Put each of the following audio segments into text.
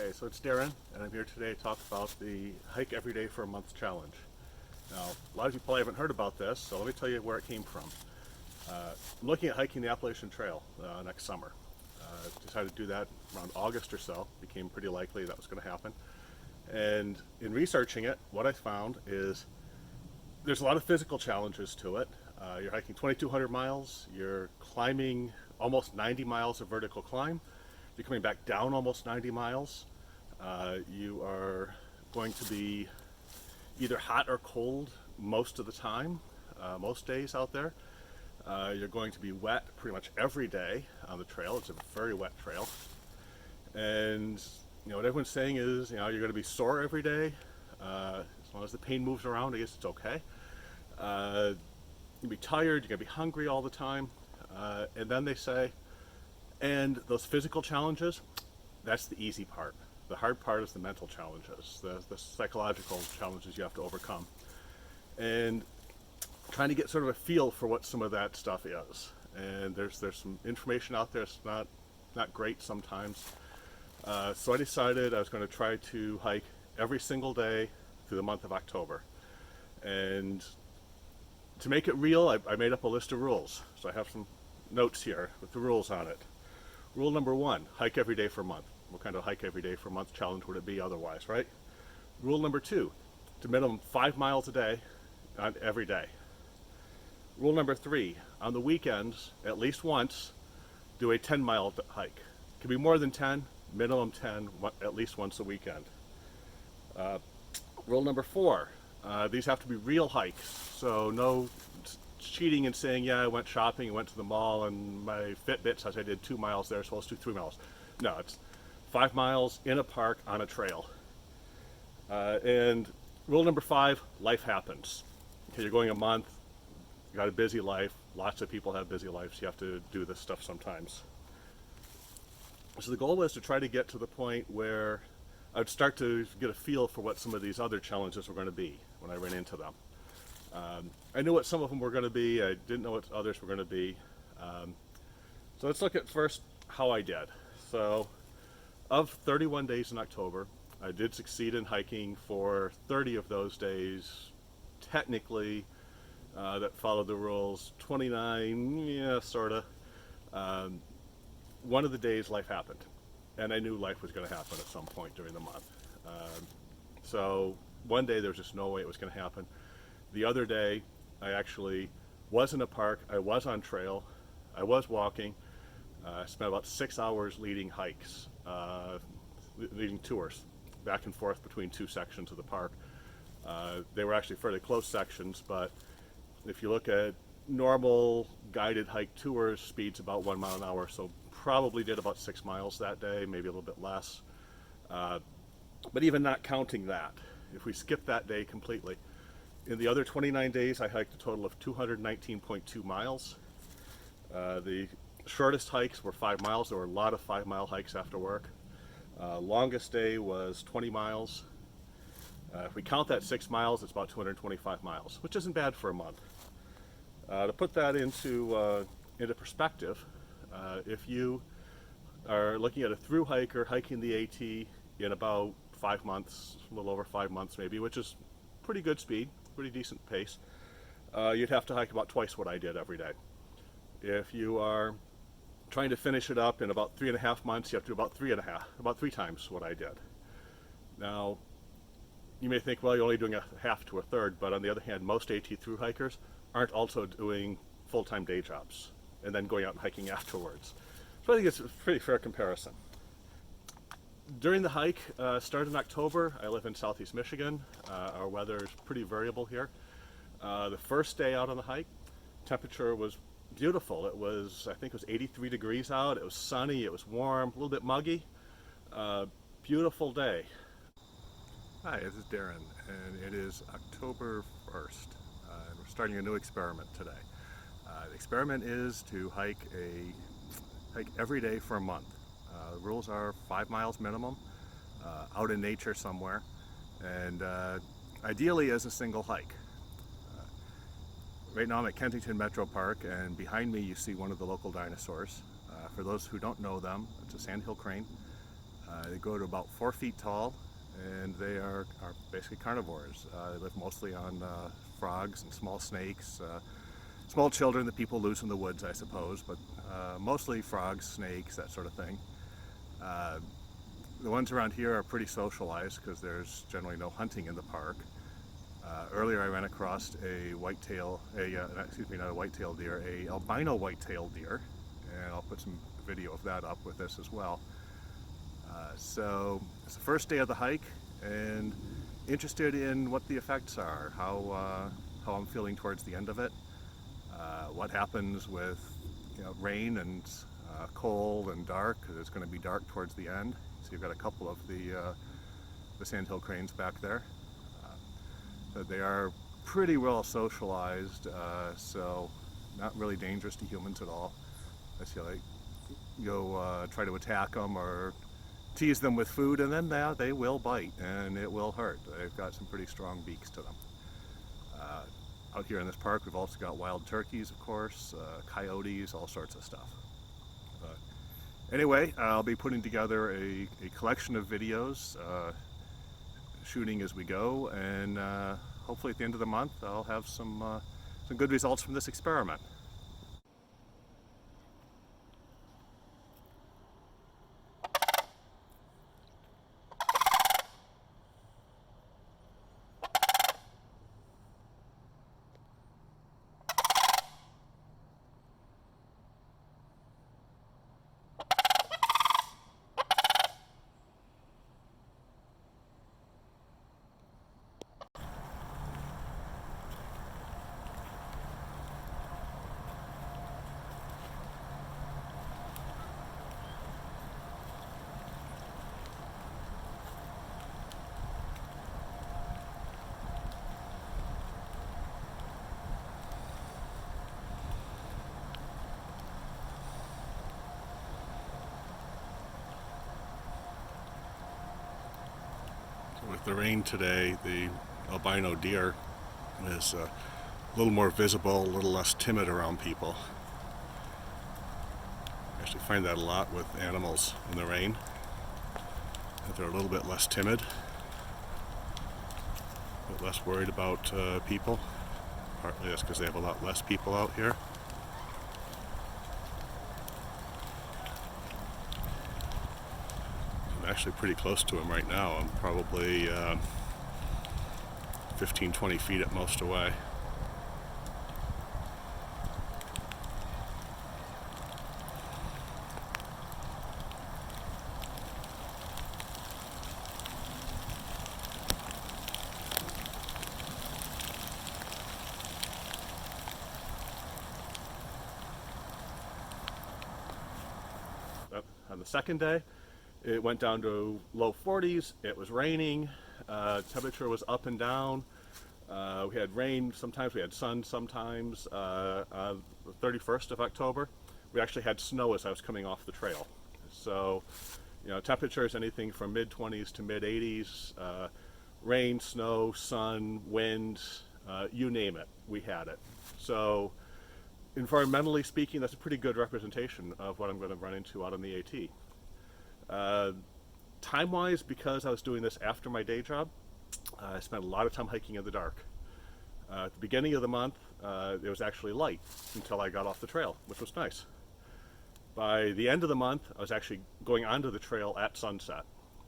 Okay, so it's Darren, and I'm here today to talk about the Hike Every Day for a Month challenge. Now, a lot of you probably haven't heard about this, so let me tell you where it came from. I'm looking at hiking the Appalachian Trail next summer. Decided to do that around August or so. Became pretty likely that was going to happen. And in researching it, what I found is there's a lot of physical challenges to it. You're hiking 2,200 miles, you're climbing almost 90 miles of vertical climb, you're coming back down almost 90 miles. You are going to be either hot or cold most of the time, most days out there. You're going to be wet pretty much every day on the trail. It's a very wet trail. And what everyone's saying is, you're going to be sore every day. As long as the pain moves around, I guess it's okay. You're going to be tired, you're going to be hungry all the time. And then they say, and those physical challenges, that's the easy part. The hard part is the mental challenges, the psychological challenges you have to overcome. And trying to get sort of a feel for what some of that stuff is. And there's some information out there that's not great sometimes. So I decided I was going to try to hike every single day through the month of October. And to make it real, I made up a list of rules. So I have some notes here with the rules on it. Rule number 1, hike every day for a month. What kind of hike every day for a month challenge would it be otherwise, right? Rule number 2, to minimum 5 miles a day on every day. Rule number 3, on the weekends, at least once, do a 10-mile hike. It can be more than 10, minimum 10, at least once a weekend. Rule number 4, these have to be real hikes, so no cheating and saying, yeah, I went shopping, I went to the mall, and my Fitbit says I did 2 miles there, so let's do 3 miles. No, it's 5 miles in a park on a trail. And rule number 5, life happens. Okay, you're going a month, you got a busy life, lots of people have busy lives, you have to do this stuff sometimes. So the goal was to try to get to the point where I'd start to get a feel for what some of these other challenges were going to be when I ran into them. I knew what some of them were going to be, I didn't know what others were going to be. So let's look at first how I did. So of 31 days in October, I did succeed in hiking for 30 of those days, technically, that followed the rules. 29, yeah, sorta. One of the days life happened, and I knew life was going to happen at some point during the month. So one day there was just no way it was going to happen. The other day I actually was in a park, I was on trail, I was walking. I spent about 6 hours leading hikes, leading tours back and forth between 2 sections of the park. They were actually fairly close sections, but if you look at normal guided hike tours, speed's about 1 mile an hour, so probably did about 6 miles that day, maybe a little bit less. But even not counting that, if we skip that day completely, in the other 29 days I hiked a total of 219.2 miles. The shortest hikes were 5 miles. There were a lot of 5-mile hikes after work. Longest day was 20 miles. If we count that 6 miles, it's about 225 miles, which isn't bad for a month. To put that into perspective, if you are looking at a thru-hiker hiking the AT in about 5 months, a little over 5 months maybe, which is pretty good speed, pretty decent pace, you'd have to hike about twice what I did every day. If you are trying to finish it up in about 3.5 months, you have to do about 3 times what I did. Now, you may think, well, you're only doing a half to a third, but on the other hand, most AT thru-hikers aren't also doing full-time day jobs and then going out and hiking afterwards. So I think it's a pretty fair comparison. During the hike, started in October, I live in southeast Michigan. Our weather is pretty variable here. The first day out on the hike, temperature was beautiful. It was, I think it was 83 degrees out. It was sunny, it was warm, a little bit muggy. Beautiful day. Hi, this is Darren, and it is October 1st, and we're starting a new experiment today. The experiment is to hike every day for a month. The rules are 5 miles minimum, out in nature somewhere, and ideally as a single hike. Right now I'm at Kensington Metro Park, and behind me you see one of the local dinosaurs. For those who don't know them, it's a sandhill crane. They grow to about 4 feet tall, and they are basically carnivores. They live mostly on frogs and small snakes, small children that people lose in the woods, I suppose, but mostly frogs, snakes, that sort of thing. The ones around here are pretty socialized because there's generally no hunting in the park. Earlier I ran across a whitetail, not a whitetail deer, a albino whitetail deer, and I'll put some video of that up with this as well. So it's the first day of the hike, and interested in what the effects are, how I'm feeling towards the end of it, what happens with rain and cold and dark, because it's going to be dark towards the end. So you've got a couple of the sandhill cranes back there. But they are pretty well socialized, so not really dangerous to humans at all. Unless you go try to attack them or tease them with food, and then they will bite and it will hurt. They've got some pretty strong beaks to them. Out here in this park we've also got wild turkeys, of course, coyotes, all sorts of stuff. Anyway, I'll be putting together a collection of videos, shooting as we go, and hopefully at the end of the month I'll have some good results from this experiment. With the rain today, the albino deer is a little more visible, a little less timid around people. I actually find that a lot with animals in the rain, that they're a little bit less timid, a bit less worried about people. Partly that's because they have a lot less people out here. Actually pretty close to him right now. I'm probably 15-20 feet at most away. On the second day, it went down to low 40s. It was raining. Temperature was up and down. We had rain sometimes. We had sun sometimes. On the 31st of October, we actually had snow as I was coming off the trail. So, temperatures anything from mid-20s to mid-80s. Rain, snow, sun, wind, you name it, we had it. So, environmentally speaking, that's a pretty good representation of what I'm going to run into out on the AT. Time-wise, because I was doing this after my day job, I spent a lot of time hiking in the dark. At the beginning of the month, it was actually light until I got off the trail, which was nice. By the end of the month, I was actually going onto the trail at sunset.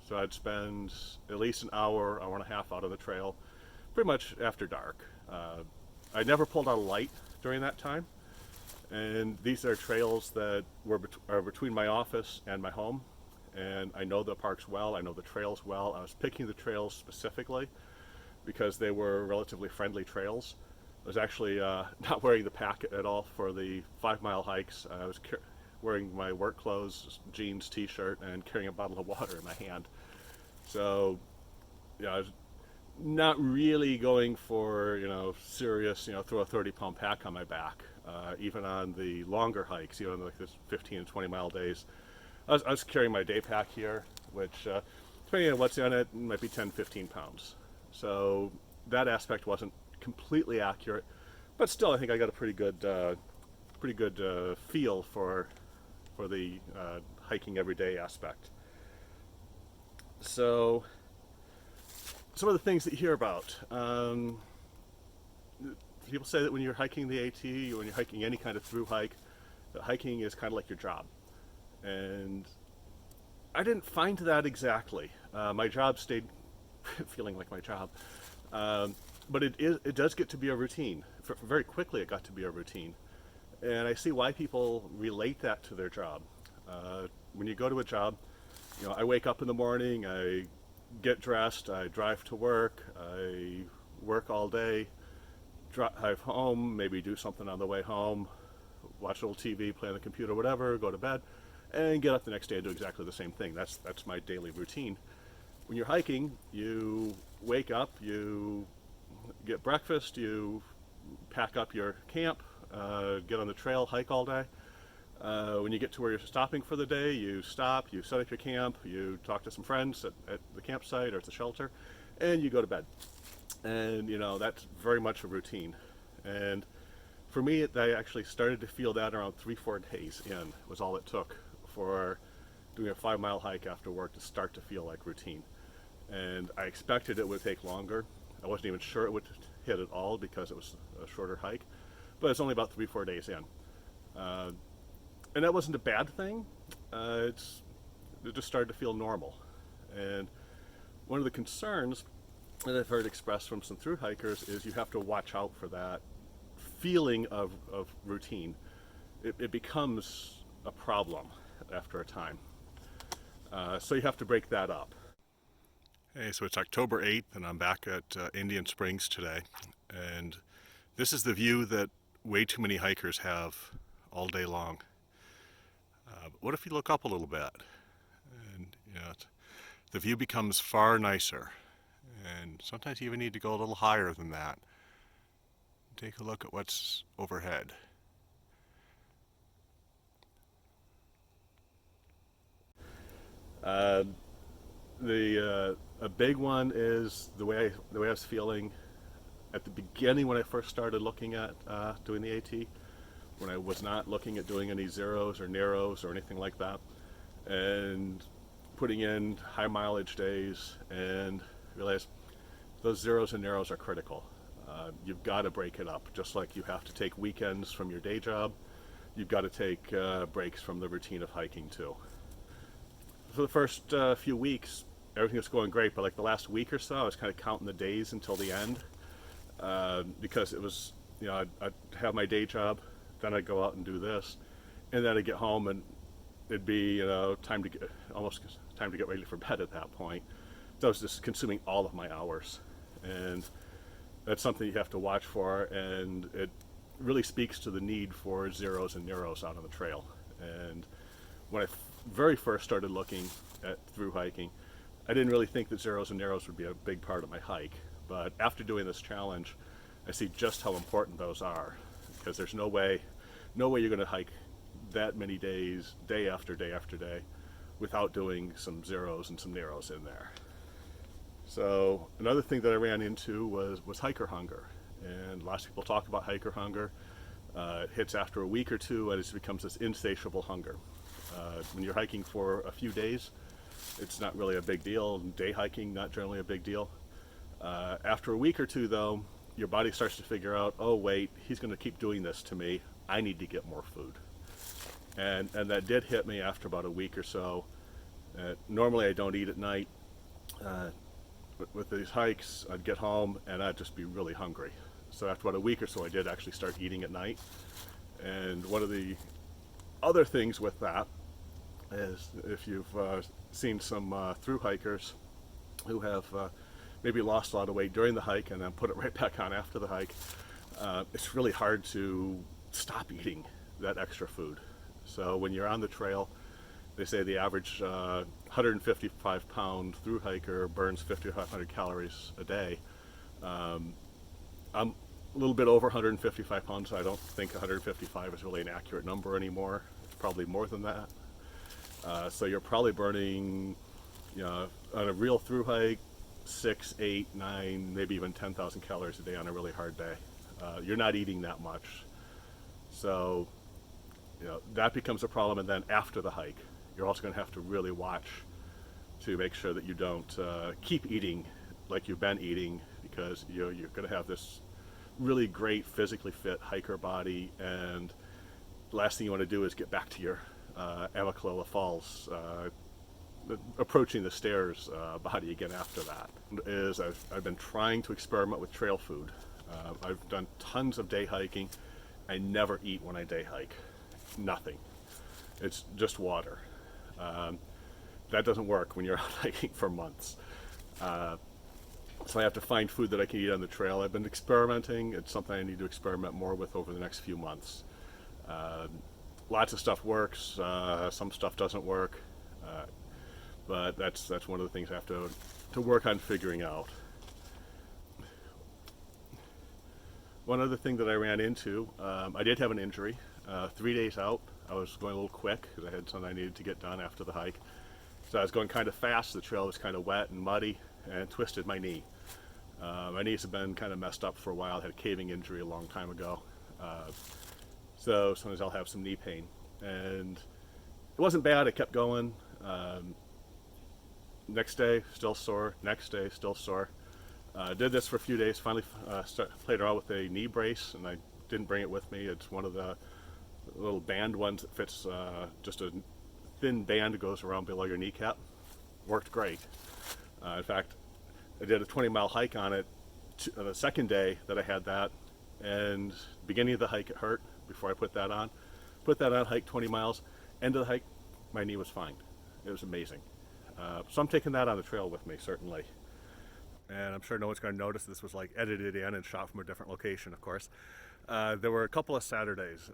So I'd spend at least an hour and a half out on the trail, pretty much after dark. I never pulled out a light during that time. And these are trails that are between my office and my home. And I know the parks well, I know the trails well. I was picking the trails specifically because they were relatively friendly trails. I was actually not wearing the pack at all for the 5-mile hikes. I was wearing my work clothes, jeans, t-shirt, and carrying a bottle of water in my hand. So, I was not really going for, serious, throw a 30-pound pack on my back. Even on the longer hikes, even like this 15 and 20-mile days. I was carrying my day pack here, which, depending on what's in it, might be 10, 15 pounds. So that aspect wasn't completely accurate, but still I think I got a pretty good feel for the hiking every day aspect. So some of the things that you hear about. People say that when you're hiking the AT or when you're hiking any kind of through hike, that hiking is kind of like your job. And I didn't find that exactly. My job stayed feeling like my job. But it does get to be a routine. Very quickly, it got to be a routine. And I see why people relate that to their job. When you go to a job, I wake up in the morning, I get dressed, I drive to work, I work all day, drive home, maybe do something on the way home, watch a little TV, play on the computer, whatever, go to bed, and get up the next day and do exactly the same thing. That's my daily routine. When you're hiking, you wake up, you get breakfast, you pack up your camp, get on the trail, hike all day. When you get to where you're stopping for the day, you stop, you set up your camp, you talk to some friends at the campsite or at the shelter, and you go to bed. And that's very much a routine. And for me, I actually started to feel that around 3-4 days in was all it took for doing a 5-mile hike after work to start to feel like routine. And I expected it would take longer. I wasn't even sure it would hit at all because it was a shorter hike, but it's only about 3-4 days in. And that wasn't a bad thing. It just started to feel normal. And one of the concerns that I've heard expressed from some through hikers is you have to watch out for that feeling of routine. It becomes a problem after a time. So you have to break that up. Hey, so it's October 8th, and I'm back at Indian Springs today. And this is the view that way too many hikers have all day long. But what if you look up a little bit? And the view becomes far nicer. And sometimes you even need to go a little higher than that. Take a look at what's overhead. A big one is the way I was feeling at the beginning when I first started looking at doing the AT, when I was not looking at doing any zeros or narrows or anything like that, and putting in high mileage days, and realized those zeros and narrows are critical. You've got to break it up, just like you have to take weekends from your day job. You've got to take breaks from the routine of hiking too. For the first few weeks, everything was going great, but like the last week or so, I was kind of counting the days until the end, because it was, I'd have my day job, then I'd go out and do this, and then I'd get home and it'd be almost time to get ready for bed at that point. So I was just consuming all of my hours, and that's something you have to watch for, and it really speaks to the need for zeros and narrows out on the trail. And when I very first started looking at through hiking, I didn't really think that zeros and narrows would be a big part of my hike, but after doing this challenge, I see just how important those are, because there's no way you're going to hike that many days, day after day after day, without doing some zeros and some narrows in there. So another thing that I ran into was hiker hunger, and lots of people talk about hiker hunger. It hits after a week or two, and it becomes this insatiable hunger. When you're hiking for a few days, it's not really a big deal. Day hiking, not generally a big deal. After a week or two, though, your body starts to figure out, oh wait, he's going to keep doing this to me. I need to get more food. And that did hit me after about a week or so. Normally I don't eat at night. With these hikes, I'd get home and I'd just be really hungry. So after about a week or so, I did actually start eating at night. And one of the other things with that is, if you've seen some through hikers who have maybe lost a lot of weight during the hike and then put it right back on after the hike, it's really hard to stop eating that extra food. So when you're on the trail, they say the average 155-pound through hiker burns 50 to 500 calories a day. I'm a little bit over 155 pounds, so I don't think 155 is really an accurate number anymore. It's probably more than that. So you're probably burning, on a real through hike, 6, 8, 9, maybe even 10,000 calories a day on a really hard day. You're not eating that much. So, that becomes a problem. And then after the hike, you're also going to have to really watch to make sure that you don't keep eating like you've been eating, because you're going to have this really great physically fit hiker body, and the last thing you want to do is get back to your Amicalola Falls, approaching the stairs body again after that. I've been trying to experiment with trail food. I've done tons of day hiking. I never eat when I day hike. Nothing. It's just water. That doesn't work when you're out hiking for months. So I have to find food that I can eat on the trail. I've been experimenting. It's something I need to experiment more with over the next few months. Lots of stuff works. Some stuff doesn't work. But that's one of the things I have to work on figuring out. One other thing that I ran into, I did have an injury. 3 days out, I was going a little quick because I had something I needed to get done after the hike. So I was going kind of fast. The trail was kind of wet and muddy, and twisted my knee. My knees have been kind of messed up for a while. I had a caving injury a long time ago. So sometimes I'll have some knee pain. And it wasn't bad. I kept going. Next day, still sore. Next day, still sore. Did this for a few days. Finally played around with a knee brace, and I didn't bring it with me. It's one of the little band ones that fits, just a thin band that goes around below your kneecap. Worked great. In fact, I did a 20-mile hike on it the second day that I had that, and beginning of the hike it hurt before I put that on. Put that on, hiked 20 miles. End of the hike, my knee was fine. It was amazing. So I'm taking that on the trail with me, certainly. And I'm sure no one's going to notice this was like edited in and shot from a different location, of course. There were a couple of Saturdays,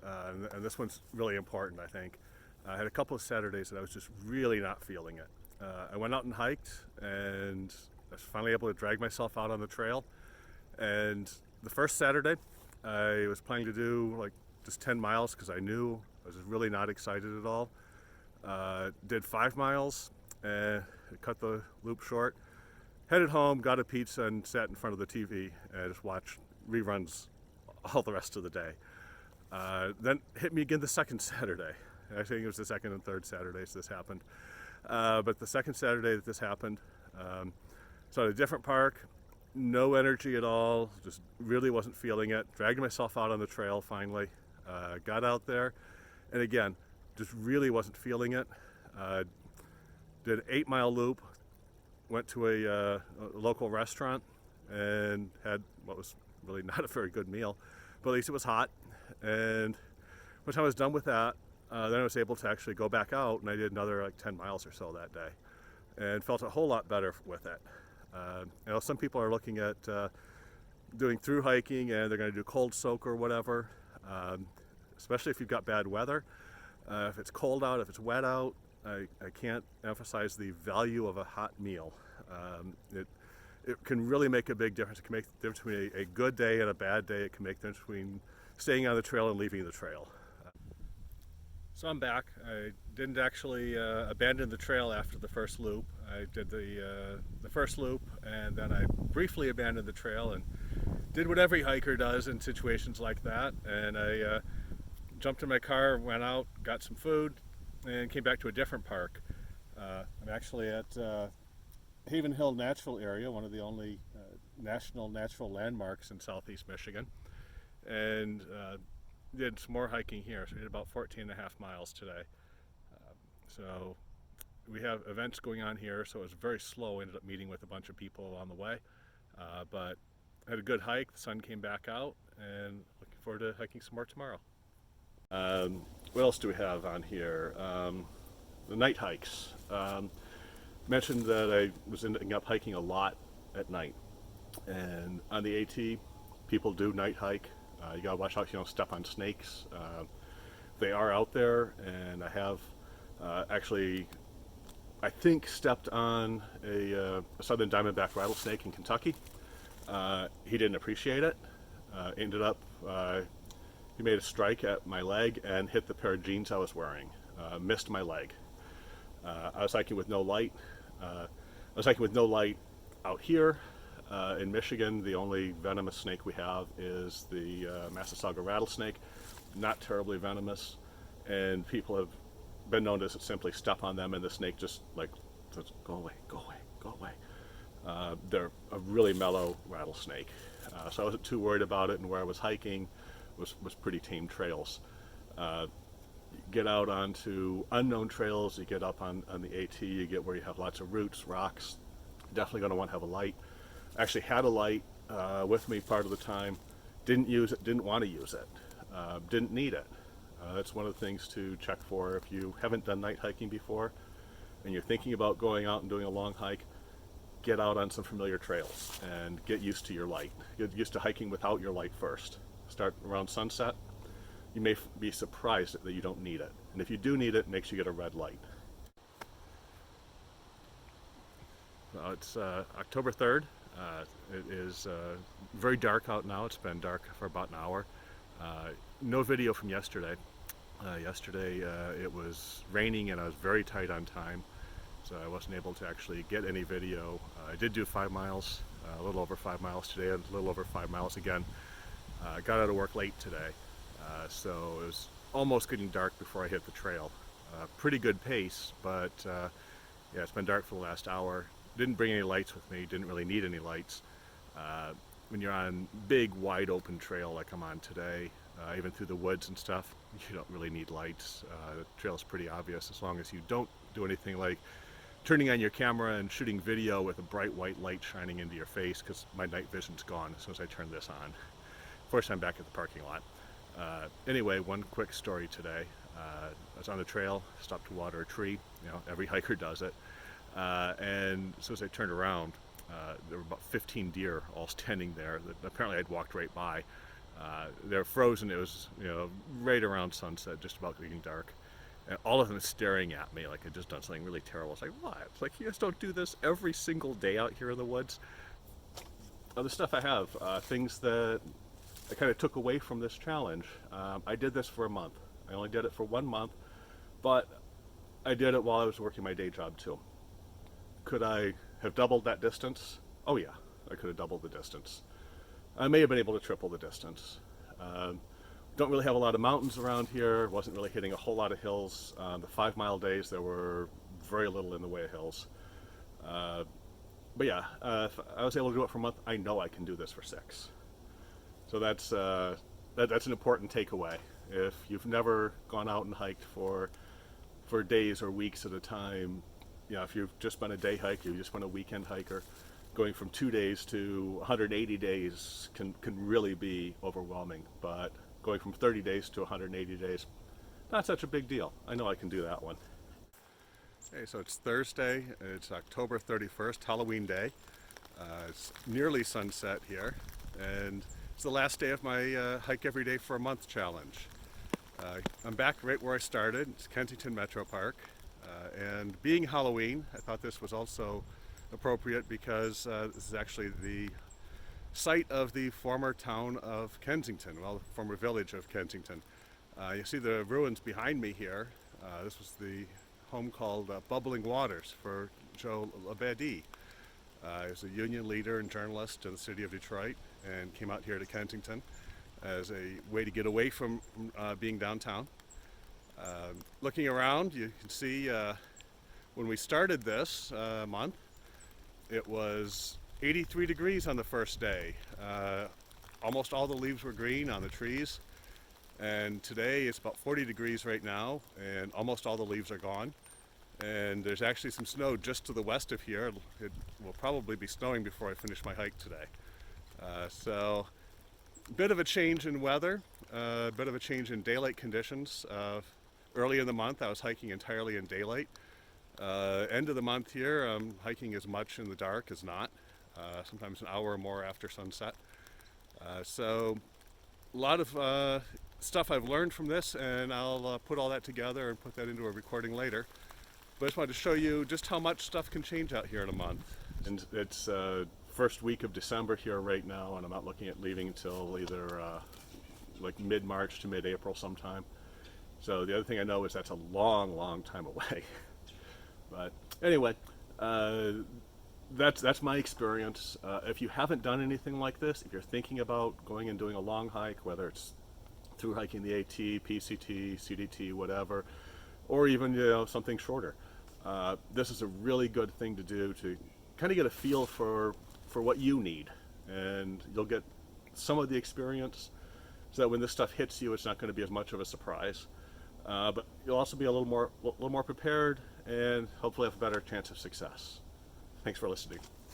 and this one's really important, I think. I had a couple of Saturdays that I was just really not feeling it. I went out and hiked, and I was finally able to drag myself out on the trail. And the first Saturday, I was planning to do like just 10 miles because I knew I was really not excited at all. Did 5 miles and cut the loop short. Headed home, got a pizza, and sat in front of the TV and just watched reruns all the rest of the day. Then hit me again the second Saturday. I think it was the second and third Saturdays this happened. But the second Saturday that this happened, so at a different park, no energy at all, just really wasn't feeling it. Dragged myself out on the trail finally, got out there, and again, just really wasn't feeling it. Did an 8-mile loop, went to a local restaurant and had what was really not a very good meal, but at least it was hot. And once I was done with that, then I was able to actually go back out, and I did another like 10 miles or so that day, and felt a whole lot better with it. You know, some people are looking at doing through hiking, and they're going to do cold soak or whatever, especially if you've got bad weather. If it's cold out, if it's wet out, I can't emphasize the value of a hot meal. It can really make a big difference. It can make the difference between a good day and a bad day. It can make the difference between staying on the trail and leaving the trail. So I'm back. I didn't actually abandon the trail after the first loop. I did the first loop, and then I briefly abandoned the trail and did what every hiker does in situations like that. And I jumped in my car, went out, got some food, and came back to a different park. I'm actually at Haven Hill Natural Area, one of the only national natural landmarks in southeast Michigan, and did some more hiking here. So we did about 14 and a half miles today. So we have events going on here, so it was very slow. Ended up meeting with a bunch of people on the way, but had a good hike. The sun came back out, and looking forward to hiking some more tomorrow. What else do we have on here? The night hikes. Mentioned that I was ending up hiking a lot at night, and on the AT, people do night hike. You gotta watch out you don't step on snakes. They are out there, and I have actually, I think, stepped on a southern diamondback rattlesnake in Kentucky. He didn't appreciate it. Ended up, he made a strike at my leg and hit the pair of jeans I was wearing. Missed my leg. I was hiking with no light. Out here in Michigan. The only venomous snake we have is the Massasauga rattlesnake. Not terribly venomous, and people have been known to simply step on them, and the snake just like says, go away, go away, go away. They're a really mellow rattlesnake. So I wasn't too worried about it, and where I was hiking was pretty tame trails. Get out onto unknown trails, you get up on the AT, you get where you have lots of roots, rocks. Definitely going to want to have a light. Actually had a light with me part of the time. Didn't use it, didn't want to use it, didn't need it. That's one of the things to check for if you haven't done night hiking before and you're thinking about going out and doing a long hike. Get out on some familiar trails and get used to your light. Get used to hiking without your light first. Start around sunset. You may be surprised that you don't need it. And if you do need it, make sure you get a red light. Well, it's October 3rd. It is very dark out now. It's been dark for about an hour. No video from yesterday. Yesterday it was raining and I was very tight on time, so I wasn't able to actually get any video. I did do 5 miles, a little over 5 miles today, and a little over 5 miles again. Got out of work late today, so it was almost getting dark before I hit the trail. Pretty good pace, but yeah, it's been dark for the last hour. Didn't bring any lights with me, didn't really need any lights. When you're on big, wide open trail like I'm on today, even through the woods and stuff, you don't really need lights. The trail's pretty obvious as long as you don't do anything like turning on your camera and shooting video with a bright white light shining into your face, because my night vision's gone as soon as I turn this on. First time back at the parking lot. Anyway, one quick story today. I was on the trail, stopped to water a tree. You know, every hiker does it. And as soon as I turned around, there were about 15 deer all standing there that apparently I'd walked right by. They're frozen. It was, you know, right around sunset, just about getting dark. And all of them staring at me like I'd just done something really terrible. It's like, what? It's like, you guys don't do this every single day out here in the woods? Other stuff I have, things that I kind of took away from this challenge. I did this for a month. I only did it for 1 month, but I did it while I was working my day job too. Could I have doubled that distance? Oh yeah, I could have doubled the distance. I may have been able to triple the distance. Don't really have a lot of mountains around here, wasn't really hitting a whole lot of hills. The 5 mile days, there were very little in the way of hills. But yeah, if I was able to do it for a month, I know I can do this for 6. So that's an important takeaway. If you've never gone out and hiked for days or weeks at a time, you know, if you've just been a day hiker, you've just been a weekend hiker, going from 2 days to 180 days can really be overwhelming. But going from 30 days to 180 days, not such a big deal. I know I can do that one. Okay, so it's Thursday. It's October 31st, Halloween day. It's nearly sunset here, and it's the last day of my Hike Every Day for a Month challenge. I'm back right where I started. It's Kensington Metro Park. And being Halloween, I thought this was also appropriate because this is actually the site of the former town of Kensington, well, the former village of Kensington. You see the ruins behind me here. This was the home called Bubbling Waters for Joe Labadie. He was a union leader and journalist in the city of Detroit and came out here to Kensington as a way to get away from being downtown. Looking around, you can see when we started this month, it was 83 degrees on the first day. Almost all the leaves were green on the trees, and today it's about 40 degrees right now, and almost all the leaves are gone. And there's actually some snow just to the west of here. It will probably be snowing before I finish my hike today. So a bit of a change in weather, a bit of a change in daylight conditions. Early in the month I was hiking entirely in daylight. End of the month here I'm hiking as much in the dark as not, sometimes an hour or more after sunset. So a lot of stuff I've learned from this, and I'll put all that together and put that into a recording later. But I just wanted to show you just how much stuff can change out here in a month. And it's first week of December here right now, and I'm not looking at leaving until either like mid-March to mid-April sometime. So the other thing I know is that's a long, long time away. But anyway, that's my experience. If you haven't done anything like this, if you're thinking about going and doing a long hike, whether it's through hiking the AT, PCT, CDT, whatever, or even, you know, something shorter, this is a really good thing to do to kind of get a feel for what you need, and you'll get some of the experience so that when this stuff hits you, it's not going to be as much of a surprise. But you'll also be a little more prepared and hopefully have a better chance of success. Thanks for listening.